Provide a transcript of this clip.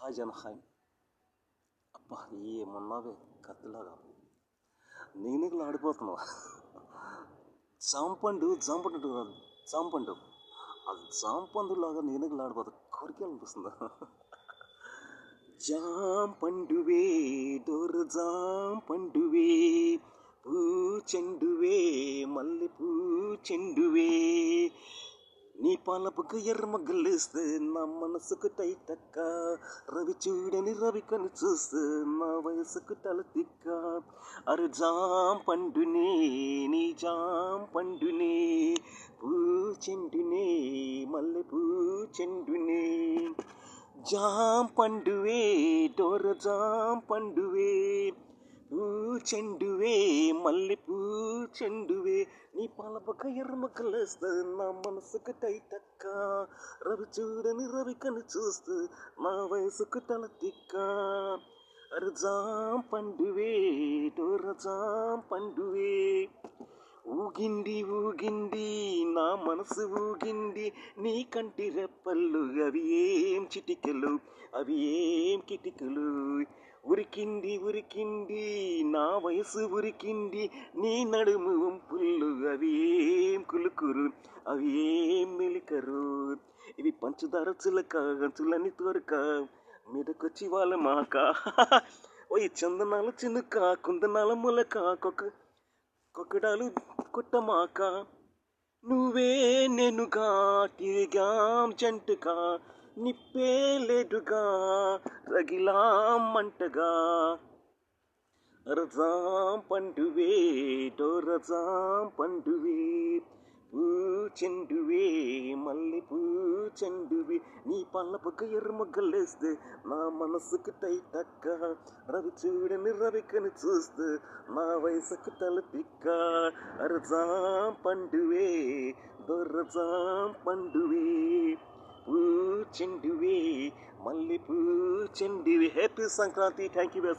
హాజన్ hi అబ్బా ఏమన్నావే కత్తిలాగా నిగనిగలు ఆడిపోతున్నావు. జాంపండు జాంపండు కాదు జాంపండు అది జాంపండులాగా నిగనిగలు ఆడిపోతా కోరికేయాలనిపిస్తుందా? జాంపండువే డోరు జాంపండువే పూ చెండువే మల్లె పూ చెండువే నీ పాలపుకు ఎర్రమగ్గలేస్తే నా మనసుకు టైటక్క రవి చూడని రవి కని చూస్తే నా వయసుకు తల తిక్క అరే జాంపండునే నీ జాంపండునే పూ చెండునే మల్లె పూ చెండునే జాంపండువే డోర జాంపండువే పూ చెండువే మల్లె పూ చెండువే నీ పాలపక్క ఎర్రమక్కలేస్తే నా మనసుకు టైటక్క రవి చూడని రవి కని చూస్తే నా వయసుకు తల తిక్క అరే జాంపండువే డోర జాంపండువే ఊగింది ఊగింది నా మనసు ఊగింది నీ కంటి రెప్పళ్ళు అవి ఏం చిటికెలు అవి ఏం కిటికలు ఉరికింది ఉరికింది నా వయసు ఉరికింది నీ నడుము వంపుళ్ళు అవి ఏం కులుకురు అవి ఏం మెలికరు ఇవి పంచదార చిలక గంచులని తోరక మీదకొచ్చి వాళ్ళ మాక ఓయ్ చందనాల చినుక కుందనాల మొలక కొక్కడాలు కొట్టమాక నువ్వే నేనుగా తిరిగాం జంటగా నిప్పే లేదుగా రగిలాం మంటగా రజాం పండువే డోరజాం పండువే పూ చెండువే మల్లె పూ చెండువే నీ పళ్ళపక్క ఎర్రమగ్గలేస్తే నా మనసుకు టైటక్క రవి చూడని రవి కని చూస్తే నా వయసుకు తల తిక్క అరజాం పండువే దొర్రజాం పండువే పూ చెండువే మల్లె పూ చెండువే హ్యాపీ సంక్రాంతి థ్యాంక్ యూ